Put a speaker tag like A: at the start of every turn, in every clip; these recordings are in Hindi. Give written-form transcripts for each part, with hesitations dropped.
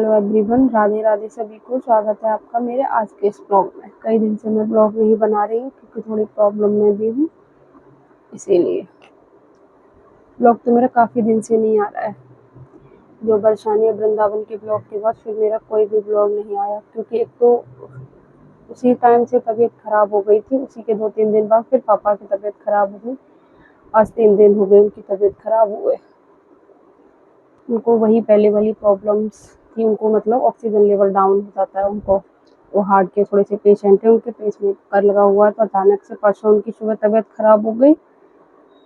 A: हेलो एवरीवन, राधे राधे सभी को। स्वागत है आपका मेरे आज के इस ब्लॉग में। कई दिन से मैं ब्लॉग नहीं बना रही हूँ क्योंकि थोड़ी प्रॉब्लम में भी हूँ, इसीलिए ब्लॉग तो मेरा काफ़ी दिन से नहीं आ रहा है। जो बरसाने वृंदावन के ब्लॉग के बाद फिर मेरा कोई भी ब्लॉग नहीं आया, क्योंकि एक तो उसी टाइम से तबीयत खराब हो गई थी। उसी के 2-3 दिन बाद फिर पापा की तबीयत खराब हो गई। आज 3 दिन हो गए उनकी तबीयत खराब हुए। उनको वही पहले वाली प्रॉब्लम्स थी। उनको मतलब ऑक्सीजन लेवल डाउन हो जाता है उनको। वो हार्ट के थोड़े से पेशेंट हैं, उनके पेसमेकर लगा हुआ है। तो अचानक से परसों उनकी सुबह तबीयत खराब हो गई।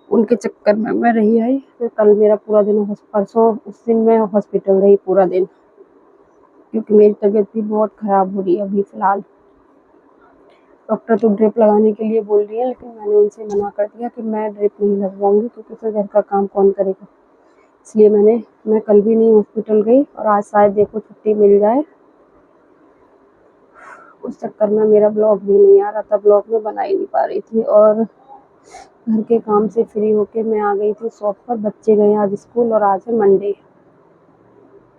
A: उनके चक्कर में मैं रही आई। फिर कल मेरा पूरा दिन, परसों उस दिन मैं हॉस्पिटल रही पूरा दिन, क्योंकि मेरी तबीयत भी बहुत खराब हो रही है अभी फिलहाल। डॉक्टर तो ड्रिप लगाने के लिए बोल रही है, लेकिन मैंने उनसे मना कर दिया कि मैं ड्रिप नहीं लगवाऊंगी, क्योंकि फिर घर का काम कौन करेगा। इसलिए मैं कल भी नहीं हॉस्पिटल गई, और आज शायद देखो छुट्टी मिल जाए। उस चक्कर में मेरा ब्लॉग भी नहीं आ रहा था, ब्लॉग में बना ही नहीं पा रही थी। और घर के काम से फ्री होके मैं आ गई थी शॉप पर। बच्चे गए आज स्कूल, और आज है मंडे,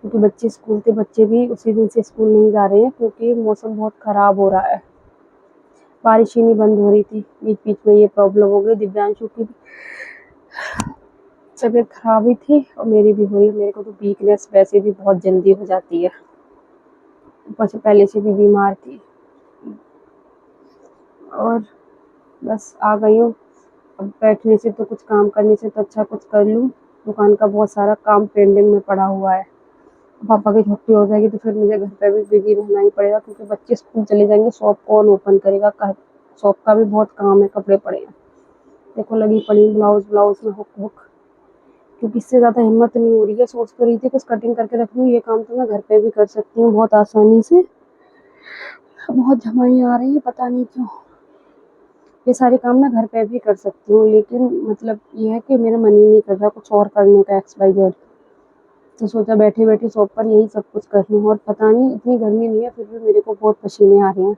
A: क्योंकि बच्चे स्कूल थे। बच्चे भी उसी दिन से स्कूल नहीं जा रहे हैं, क्योंकि मौसम बहुत ख़राब हो रहा है। बारिश ही नहीं बंद हो रही थी, बीच बीच में ये प्रॉब्लम हो गई। दिव्यांशु की तबीयत खराब ही थी, और मेरी भी हुई। मेरे को तो वीकनेस वैसे भी बहुत जल्दी हो जाती है, ऊपर से पहले से भी बीमार थी। और बस आ गई हूँ। अब बैठने से तो, कुछ काम करने से तो अच्छा कुछ कर लूँ। दुकान का बहुत सारा काम पेंडिंग में पड़ा हुआ है। पापा की छुट्टी हो जाएगी तो फिर मुझे घर पे भी बिजी रहना ही पड़ेगा, क्योंकि बच्चे स्कूल चले जाएंगे। शॉप कौन ओपन करेगा? शॉप का भी बहुत काम है, कपड़े पड़े हैं। देखो लगी पड़ी ब्लाउज में हुक, क्योंकि इससे ज़्यादा हिम्मत नहीं हो रही है। सोच तो रही थी कुछ कटिंग करके रख लूँ। ये काम तो मैं घर पे भी कर सकती हूँ बहुत आसानी से। बहुत झमाई आ रही है, पता नहीं क्यों। ये सारे काम मैं घर पे भी कर सकती हूँ, लेकिन मतलब ये है कि मेरा मन ही नहीं कर रहा कुछ और करने का, XYZ। तो सोचा बैठे बैठे शॉप पर यही सब कुछ कर लूँ। और पता नहीं, इतनी गर्मी नहीं है, फिर भी मेरे को बहुत पसीने आ रहे हैं।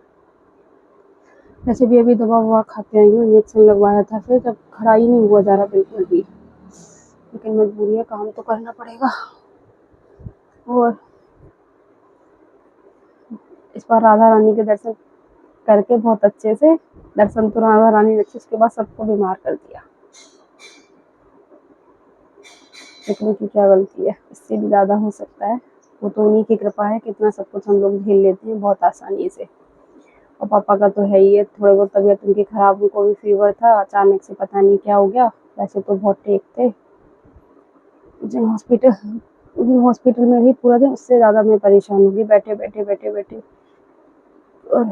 A: वैसे भी अभी दवा ववा खा के आई हूँ, इंजेक्शन लगवाया था, फिर जब खड़ा ही नहीं हुआ जा रहा बिल्कुल भी। लेकिन मजबूरी है, काम तो करना पड़ेगा। और इस बार राधा रानी के दर्शन करके बहुत अच्छे से, दर्शन तो राधा रानी ने, उसके बाद सबको बीमार कर दिया। देखने की क्या गलती है, इससे भी ज़्यादा हो सकता है। वो तो उन्हीं की कृपा है, कितना सब कुछ हम लोग झेल लेते हैं बहुत आसानी से। और पापा का तो है ही है, थोड़े बहुत तबीयत उनकी खराब, उनको भी फीवर था। अचानक से पता नहीं क्या हो गया। वैसे तो बहुत ठीक थे। उस दिन हॉस्पिटल में रही पूरा दिन, उससे ज़्यादा मैं परेशान होगी बैठे बैठे। और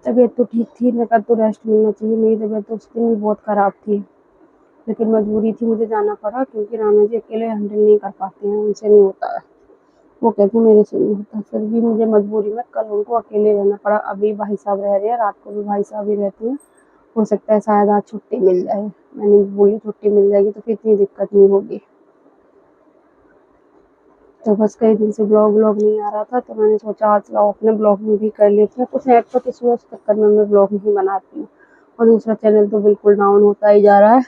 A: तबीयत तो ठीक थी, मैं तो रेस्ट मिलना चाहिए। मेरी तबीयत तो उस दिन भी बहुत ख़राब थी, लेकिन मजबूरी थी, मुझे जाना पड़ा, क्योंकि राना जी अकेले हैंडल नहीं कर पाते हैं, उनसे नहीं होता है। वो कहते हैं मेरे से नहीं होता। फिर भी मुझे मजबूरी में कल उनको अकेले रहना पड़ा। अभी भाई साहब रह रहे हैं, रात को भी भाई साहब ही रहते हैं। हो सकता है शायद आज छुट्टी मिल जाए। मैंने बोली छुट्टी मिल जाएगी तो फिर इतनी दिक्कत नहीं होगी। तो बस कई दिन से ब्लॉग नहीं आ रहा था, तो मैंने सोचा आज लाओ अपने ब्लॉग में भी कर लेती हूँ। कुछ नेटवर्क इशू है, उस चक्कर में मैं ब्लॉग नहीं बनाती हूँ। और दूसरा चैनल तो बिल्कुल डाउन होता ही जा रहा है,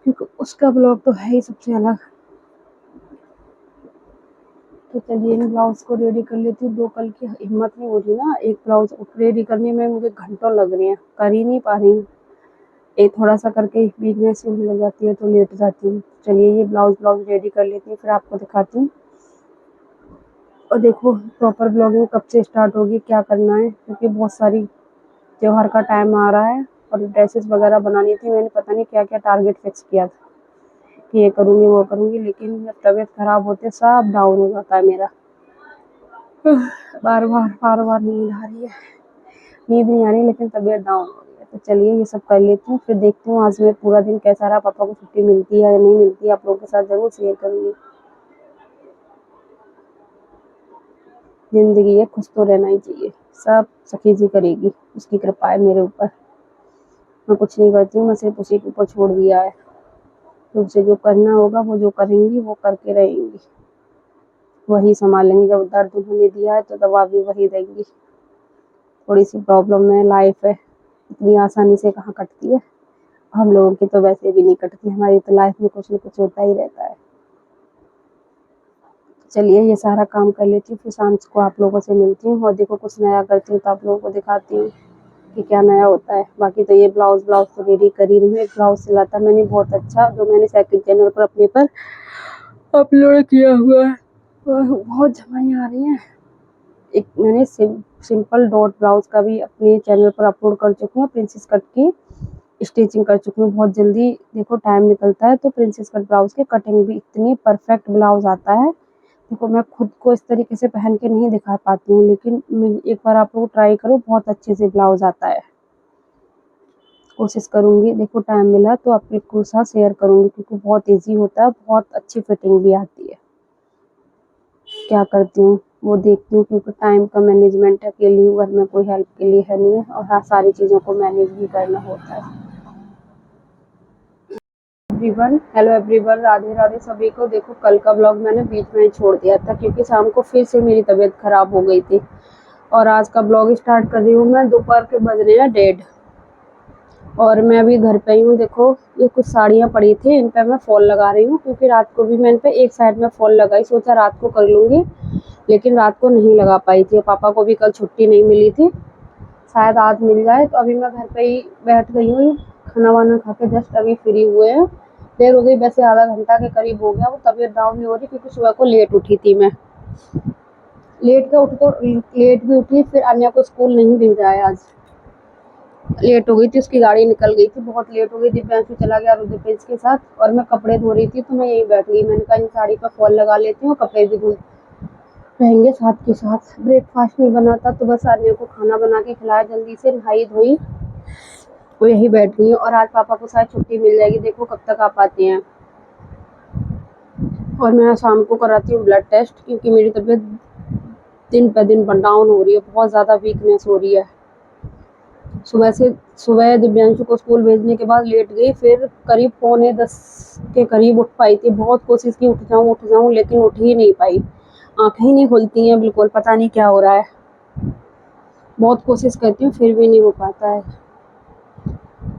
A: क्योंकि उसका ब्लॉग तो है ही सबसे अलग। तो चलिए इन ब्लाउज को रेडी कर लेती हूँ। 2 कल की हिम्मत नहीं हो रही ना, एक ब्लाउज रेडी करने में मुझे घंटों लग रहे हैं, कर ही नहीं पा रही हूँ। एक थोड़ा सा करके वीकनेस होने लग जाती है तो लेट जाती हूँ। चलिए ये ब्लाउज रेडी कर लेती हूँ, फिर आपको दिखाती हूँ। और देखो प्रॉपर ब्लॉगिंग कब से स्टार्ट होगी, क्या करना है, क्योंकि बहुत सारी त्योहार का टाइम आ रहा है। और ड्रेसेस वगैरह बनानी थी। मैंने पता नहीं क्या क्या टारगेट फिक्स किया था कि ये करूँगी वो करूँगी, लेकिन जब तबीयत खराब होती है सब डाउन हो जाता है मेरा। बार बार नींद आ रही है, नींद नहीं आ रही, लेकिन तबीयत डाउन हो रही है। तो चलिए ये सब कर लेती हूँ, फिर देखती हूँ आज मैं पूरा दिन कैसा रहा। पापा को छुट्टी मिलती है या नहीं मिलती है, आप लोगों के साथ जरूर शेयर करूँगी। जिंदगी है, खुश तो रहना ही चाहिए। सब सखी जी करेगी, उसकी कृपा है मेरे ऊपर। मैं कुछ नहीं करती हूँ, मैं सिर्फ उसी के ऊपर छोड़ दिया है। तो उसे जो करना होगा, वो जो करेंगी वो करके रहेंगी, वही संभालेंगी। जब दर्द उन्होंने दिया है तो दवा भी वही देंगी। थोड़ी सी प्रॉब्लम है, लाइफ है, इतनी आसानी से कहाँ कटती है। हम लोगों की तो वैसे भी नहीं कटती, हमारी तो लाइफ में कुछ न कुछ होता ही रहता है। चलिए ये सारा काम कर लेती हूँ, फिर शाम को आप लोगों से मिलती हूँ और देखो कुछ नया करती हूँ तो आप लोगों को दिखाती हूँ कि क्या नया होता है। बाकी तो ये ब्लाउज तो रेडी कर ही रही हूँ। एक ब्लाउज सिला था मैंने बहुत अच्छा, जो मैंने सेकंड चैनल पर अपने पर अपलोड किया हुआ है। बहुत जमाई आ रही हैं। एक मैंने सिंपल डॉट ब्लाउज का भी अपने चैनल पर अपलोड कर चुकी हूँ। प्रिंसेस कट की स्टिचिंग कर चुकी हूँ। बहुत जल्दी देखो टाइम निकलता है तो प्रिंसेस कट ब्लाउज के कटिंग भी इतनी परफेक्ट ब्लाउज आता है। देखो मैं खुद को इस तरीके से पहन के नहीं दिखा पाती हूँ, लेकिन एक बार आप लोग ट्राई करो, बहुत अच्छे से ब्लाउज आता है। कोशिश करूँगी, देखो टाइम मिला तो आपके साथ शेयर करूँगी, क्योंकि बहुत ईजी होता है, बहुत अच्छी फिटिंग भी आती है। क्या करती हूँ वो देखती हूँ, क्योंकि टाइम का मैनेजमेंट अकेली हूँ, घर में कोई हेल्प के लिए है नहीं है, और हाँ सारी चीज़ों को मैनेज भी करना होता है। Everyone, hello everyone, Radhe Radhe सभी को। देखो कल का ब्लॉग मैंने बीच में ही छोड़ दिया था, क्योंकि शाम को फिर से मेरी तबीयत खराब हो गई थी, और आज का ब्लॉग स्टार्ट कर रही हूँ मैं। दोपहर के बज रहे हैं 1:30 और मैं अभी घर पे ही हूँ। देखो ये कुछ साड़ियाँ पड़ी थी, इन पे मैं फॉल लगा रही हूँ, क्योंकि रात को भी मैं इन पे एक साइड में फॉल लगाई, सोचा रात को कर लूँगी, लेकिन रात को नहीं लगा पाई थी। पापा को भी कल छुट्टी नहीं मिली थी, शायद आज मिल जाए। तो अभी मैं घर पे ही बैठ गई हूँ, खाना वाना खा के जस्ट अभी फ्री हुए हैं। देर हो गई, वैसे आधा घंटा के करीब हो गया। वो तबीयत डाउन नहीं हो रही, क्योंकि सुबह को लेट उठी थी मैं। लेट के उठी तो लेट भी उठी, फिर अन्य को स्कूल नहीं भेजा है आज। लेट हो गई थी, उसकी गाड़ी निकल गई थी, बहुत लेट हो गई। दिव्यांशु चला गया रुद्रपेज के साथ, और मैं कपड़े धो रही थी तो मैं यहीं बैठ गई। मैंने कहा इन साड़ी पर फॉल लगा लेती हूँ, कपड़े भी धो रहेंगे साथ के साथ। ब्रेकफास्ट नहीं बना था तो बस अन्य को खाना बना के खिलाया, जल्दी से नहाई धोई, वो यही बैठ गई। और आज पापा को शायद छुट्टी मिल जाएगी, देखो कब तक आ पाते हैं। और मैं शाम को कराती हूँ ब्लड टेस्ट, क्योंकि मेरी तबीयत दिन पर दिन डाउन हो रही है, बहुत ज़्यादा वीकनेस हो रही है। सुबह दिव्यांशु को स्कूल भेजने के बाद लेट गई, फिर करीब 9:45 के करीब उठ पाई थी। बहुत कोशिश की उठ जाऊँ, लेकिन उठ ही नहीं पाई। आँखें ही नहीं खुलती हैं बिल्कुल, पता नहीं क्या हो रहा है। बहुत कोशिश करती हूँ फिर भी नहीं हो पाता है,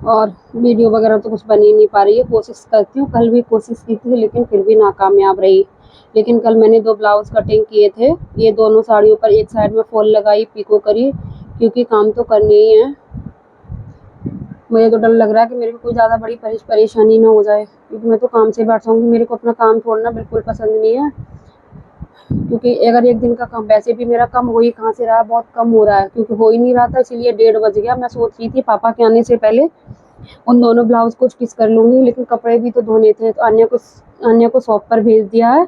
A: और वीडियो वगैरह तो कुछ बन ही नहीं पा रही है। कोशिश करती हूँ, कल भी कोशिश की थी लेकिन फिर भी नाकामयाब रही। लेकिन कल मैंने 2 ब्लाउज कटिंग किए थे, ये दोनों साड़ियों पर एक साइड में फॉल लगाई, पिको करी, क्योंकि काम तो करने ही है। मुझे तो डर लग रहा है कि मेरे को कोई ज़्यादा बड़ी परेशानी ना हो जाए, क्योंकि मैं तो काम से बैठ जाऊँगी। मेरे को अपना काम छोड़ना बिल्कुल पसंद नहीं है, क्योंकि अगर एक दिन का काम, वैसे भी मेरा कम हो ही कहाँ से रहा है, बहुत कम हो रहा है, क्योंकि हो ही नहीं रहा था, इसीलिए 1:30 बज गया। मैं सोच रही थी पापा के आने से पहले उन दोनों ब्लाउज को स्टिच कर लूँगी, लेकिन कपड़े भी तो धोने थे, तो अन्य को शॉप पर भेज दिया है,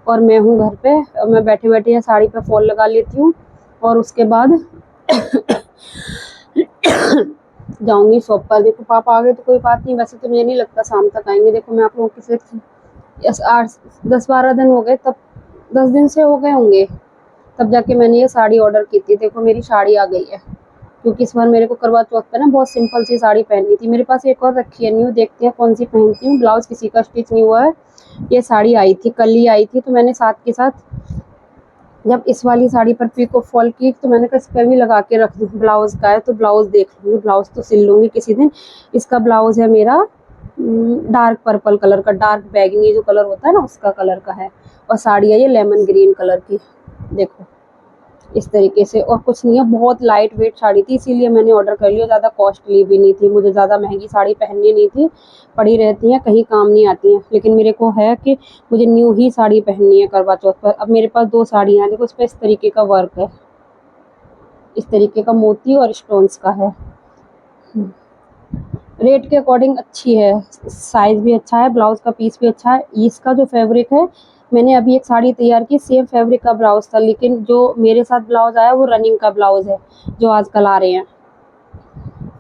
A: और मैं हूँ घर पे। मैं बैठे बैठे यहाँ साड़ी पे फॉल लगा लेती हूँ, और उसके बाद जाऊँगी शॉप पर। देखो पापा आ गए तो कोई बात नहीं, वैसे तो मुझे नहीं लगता शाम तक आएंगे। देखो मैं आप लोगों के साथ 8-10-12 दिन हो गए, तब 10 दिन से हो गए होंगे, तब जाके मैंने ये साड़ी ऑर्डर की थी। देखो मेरी साड़ी आ गई है, क्योंकि इस बार मेरे को करवा चौथ पे ना बहुत सिंपल सी साड़ी पहननी थी। मेरे पास एक और रखी है न्यू, देखते हैं कौन सी पहनती हूँ। ब्लाउज किसी का स्टिच नहीं हुआ है, ये साड़ी आई थी, कल ही आई थी, तो मैंने साथ के साथ जब इस वाली साड़ी पर पिको फॉल की, तो मैंने कहा इस पर भी लगा के रख दूँ। ब्लाउज का है तो ब्लाउज देख लूँगी, ब्लाउज तो सिल लूँगी किसी दिन। इसका ब्लाउज है मेरा डार्क पर्पल कलर का, डार्क बैगनी जो कलर होता है ना, उसका कलर का है, और साड़ी है ये लेमन ग्रीन कलर की। देखो इस तरीके से, और कुछ नहीं है, बहुत लाइट वेट साड़ी थी, इसीलिए मैंने ऑर्डर कर लिया। ज़्यादा कॉस्टली भी नहीं थी, मुझे ज़्यादा महंगी साड़ी पहननी नहीं थी, पड़ी रहती हैं कहीं काम नहीं आती हैं, लेकिन मेरे को है कि मुझे न्यू ही साड़ी पहननी है करवा चौथ पर। अब मेरे पास 2 साड़ियाँ हैं, देखो इस पर इस तरीके का वर्क है, इस तरीके का मोती और स्टोन्स का है। रेट के अकॉर्डिंग अच्छी है, साइज़ भी अच्छा है, ब्लाउज का पीस भी अच्छा है। इसका जो फैब्रिक है, मैंने अभी एक साड़ी तैयार की, सेम फैब्रिक का ब्लाउज था, लेकिन जो मेरे साथ ब्लाउज आया वो रनिंग का ब्लाउज है, जो आजकल आ रहे हैं।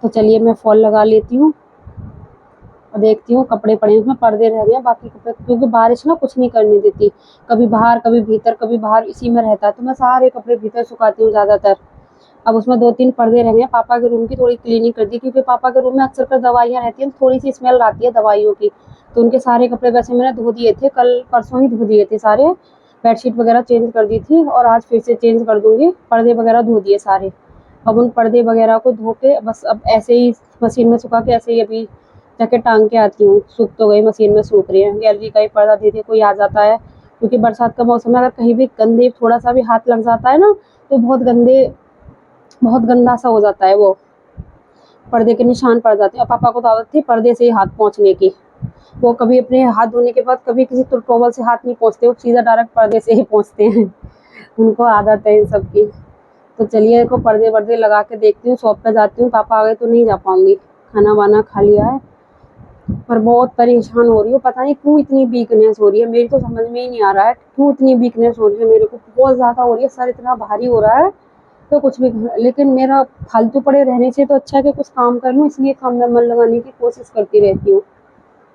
A: तो चलिए मैं फॉल लगा लेती हूँ और देखती हूँ। कपड़े पड़े हैं उसमें, पर्दे रह गए हैं बाकी कपड़े, क्योंकि बारिश ना कुछ नहीं करने देती, कभी बाहर कभी भीतर, कभी बाहर, इसी में रहता है, तो मैं सारे कपड़े भीतर सुखाती हूँ ज़्यादातर। अब उसमें 2-3 पर्दे रह गए हैं। पापा के रूम की थोड़ी क्लीनिंग कर दी, क्योंकि पापा के रूम में अक्सर कर दवाइयाँ रहती हैं, थोड़ी सी स्मेल आती है दवाइयों की, तो उनके सारे कपड़े वैसे मैंने धो दिए थे, कल परसों ही धो दिए थे सारे। बेडशीट वगैरह चेंज कर दी थी, और आज फिर से चेंज कर दूँगी। पर्दे वगैरह धो दिए सारे। अब उन पर्दे वगैरह को धो के बस अब ऐसे ही मशीन में सुखा के ऐसे ही अभी जाके टांग के आती हूँ। सूख तो गई, मशीन में सूख रही है। गैलरी का ही पर्दा दे दे कोई आ जाता है, क्योंकि बरसात का मौसम है, अगर कहीं भी गंदे थोड़ा सा भी हाथ लग जाता है ना तो बहुत गंदा सा हो जाता है, वो पर्दे के निशान पड़ जाते हैं। और पापा को तो आदत थी पर्दे से ही हाथ पोंछने की, वो कभी अपने हाथ धोने के बाद कभी किसी टॉवल से हाथ नहीं पोंछते, वो सीधा डायरेक्ट पर्दे से ही पोंछते हैं। उनको आदत है इन सब की। तो चलिए इनको पर्दे वर्दे लगा के देखती हूँ, शॉप पे जाती हूँ। पापा आ गए तो नहीं जा पाऊंगी, खाना वाना खा लिया है, पर बहुत परेशान हो रही हूँ। पता नहीं क्यों इतनी वीकनेस हो रही है, मेरी तो समझ में ही नहीं आ रहा है क्यों इतनी वीकनेस हो रही है। मेरे को बहुत ज़्यादा हो रही है, सर इतना भारी हो रहा है तो कुछ भी, लेकिन मेरा फालतू पड़े रहने से तो अच्छा है कि कुछ काम कर लूँ, इसलिए काम में मन लगाने की कोशिश करती रहती हूँ।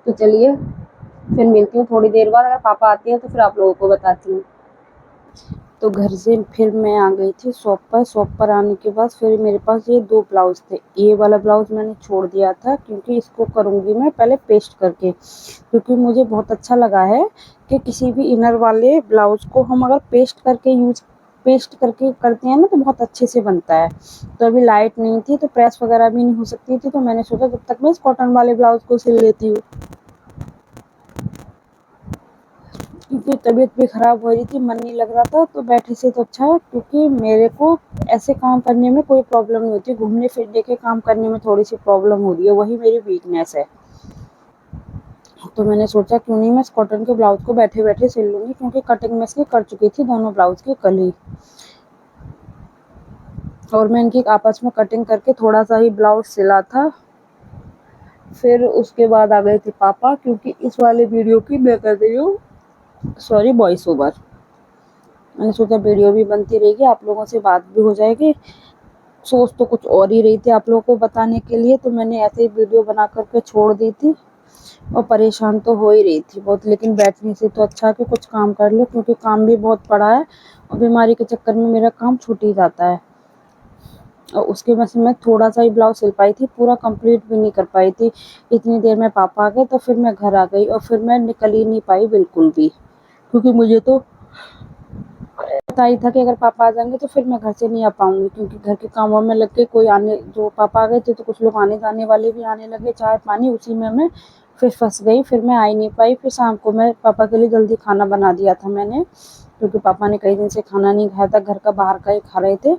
A: तो चलिए फिर मिलती हूँ थोड़ी देर बाद, अगर पापा आते हैं तो फिर आप लोगों को बताती हूँ। तो घर से फिर मैं आ गई थी शॉप पर। शॉप पर आने के बाद फिर मेरे पास ये 2 ब्लाउज़ थे। ये वाला ब्लाउज़ मैंने छोड़ दिया था क्योंकि इसको करूँगी मैं पहले पेस्ट करके, क्योंकि मुझे बहुत अच्छा लगा है कि किसी भी इनर वाले ब्लाउज़ को हम अगर पेस्ट करके करते हैं ना तो बहुत अच्छे से बनता है। तो अभी लाइट नहीं थी तो प्रेस वगैरह भी नहीं हो सकती थी, तो मैंने सोचा जब तक मैं इस कॉटन वाले ब्लाउज़ को सिल लेती हूँ, क्योंकि तबीयत भी ख़राब हो रही थी, मन नहीं लग रहा था। तो बैठे से तो अच्छा है, क्योंकि मेरे को ऐसे काम करने में कोई प्रॉब्लम नहीं होती, घूमने फिरने के काम करने में थोड़ी सी प्रॉब्लम हो रही है, वही मेरी वीकनेस है। तो मैंने सोचा क्यों नहीं मैं इस कॉटन के ब्लाउज़ को बैठे बैठे सिल लूँगी, क्योंकि कटिंग मैं इसकी कर चुकी थी दोनों ब्लाउज़ की कल ही, और मैं इनकी आपस में कटिंग करके थोड़ा सा ही ब्लाउज़ सिला था। फिर उसके बाद आ गए थे पापा, क्योंकि इस वाले वीडियो की मैं कर रही हूँ वॉइस ओवर। मैंने सोचा वीडियो भी बनती रहेगी, आप लोगों से बात भी हो जाएगी। सोच तो कुछ और ही रही थी आप लोगों को बताने के लिए, तो मैंने ऐसे ही वीडियो बना कर के छोड़ दी थी। और परेशान तो हो ही रही थी बहुत, लेकिन बैठने से तो अच्छा कि कुछ काम कर लो, क्योंकि काम भी बहुत पड़ा है और बीमारी के चक्कर में मेरा काम छूट ही जाता है। और उसके वजह से मैं थोड़ा सा ही ब्लाउज सिल पाई थी, पूरा कंप्लीट भी नहीं कर पाई थी। इतनी देर में पापा आ गए तो फिर मैं घर आ गई, और फिर मैं निकल ही नहीं पाई बिल्कुल भी, क्योंकि मुझे तो पता ही था कि अगर पापा आ जाएंगे तो फिर मैं घर से नहीं आ पाऊंगी, क्योंकि घर के कामों में लग के कोई आने, जो पापा आ गए थे तो कुछ लोग आने जाने वाले भी आने लगे, चाय पानी, उसी में मैं फिर फंस गई। फिर मैं आ ही नहीं पाई। फिर शाम को मैं पापा के लिए जल्दी खाना बना दिया था मैंने, क्योंकि पापा ने कई दिन से खाना नहीं खाया था, घर का बाहर का ही खा रहे थे।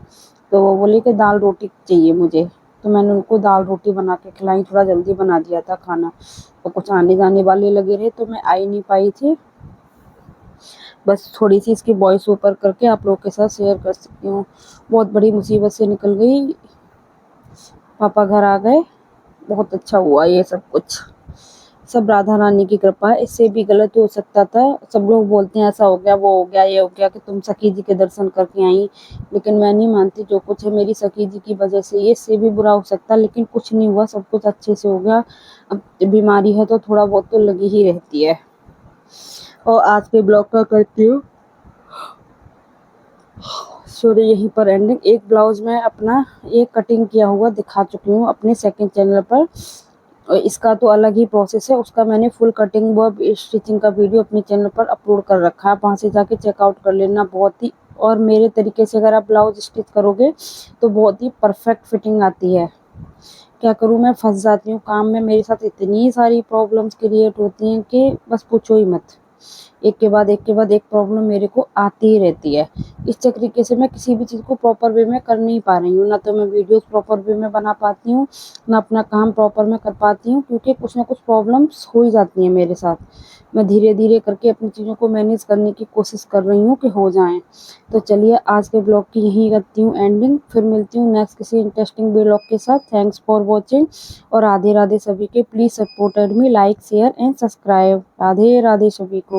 A: तो वो बोले कि दाल रोटी चाहिए मुझे, तो मैंने उनको दाल रोटी बना के खिलाई, थोड़ा जल्दी बना दिया था खाना। और कुछ आने जाने वाले लगे रहे तो मैं आ ही नहीं पाई थी। बस थोड़ी सी इसकी वॉइस ओवर करके आप लोगों के साथ शेयर कर सकती हूँ। बहुत बड़ी मुसीबत से निकल गई, पापा घर आ गए, बहुत अच्छा हुआ ये सब कुछ। सब राधा रानी की कृपा है, इससे भी गलत हो सकता था। सब लोग बोलते हैं ऐसा हो गया, वो हो गया, ये हो गया कि तुम सखी जी के दर्शन करके आई, लेकिन मैं नहीं मानती। जो कुछ है मेरी सखी जी की वजह से, ये इससे भी बुरा हो सकता, लेकिन कुछ नहीं हुआ, सब कुछ अच्छे से हो गया। अब बीमारी है तो थोड़ा बहुत तो लगी ही रहती है। और आज के ब्लॉग का करती हूँ सॉरी यहीं पर एंडिंग। एक ब्लाउज में अपना एक कटिंग किया हुआ दिखा चुकी हूँ अपने सेकंड चैनल पर, और इसका तो अलग ही प्रोसेस है, उसका मैंने फुल कटिंग व स्टिचिंग का वीडियो अपने चैनल पर अपलोड कर रखा है, वहाँ से जाके चेकआउट कर लेना। बहुत ही, और मेरे तरीके से अगर आप ब्लाउज स्टिच करोगे तो बहुत ही परफेक्ट फिटिंग आती है। क्या करूँ, मैं फंस जाती हूँ काम में, मेरे साथ इतनी सारी प्रॉब्लम्स क्रिएट होती हैं कि बस पूछो ही मत। एक के बाद एक प्रॉब्लम मेरे को आती ही रहती है। इस तरीके से मैं किसी भी चीज़ को प्रॉपर वे में कर नहीं पा रही हूँ, ना तो मैं वीडियोस प्रॉपर वे में बना पाती हूँ, ना अपना काम प्रॉपर में कर पाती हूँ, क्योंकि कुछ ना कुछ प्रॉब्लम्स हो ही जाती हैं मेरे साथ। मैं धीरे धीरे करके अपनी चीज़ों को मैनेज करने की कोशिश कर रही हूँ कि हो जाएं। तो चलिए आज के ब्लॉग की यहीं करती हूँ एंडिंग, फिर मिलती हूँ नेक्स्ट किसी इंटरेस्टिंग ब्लॉग के साथ। थैंक्स फॉर वॉचिंग, और राधे राधे सभी के। Please supported me, like share and subscribe. Radhe Radhe सभी को।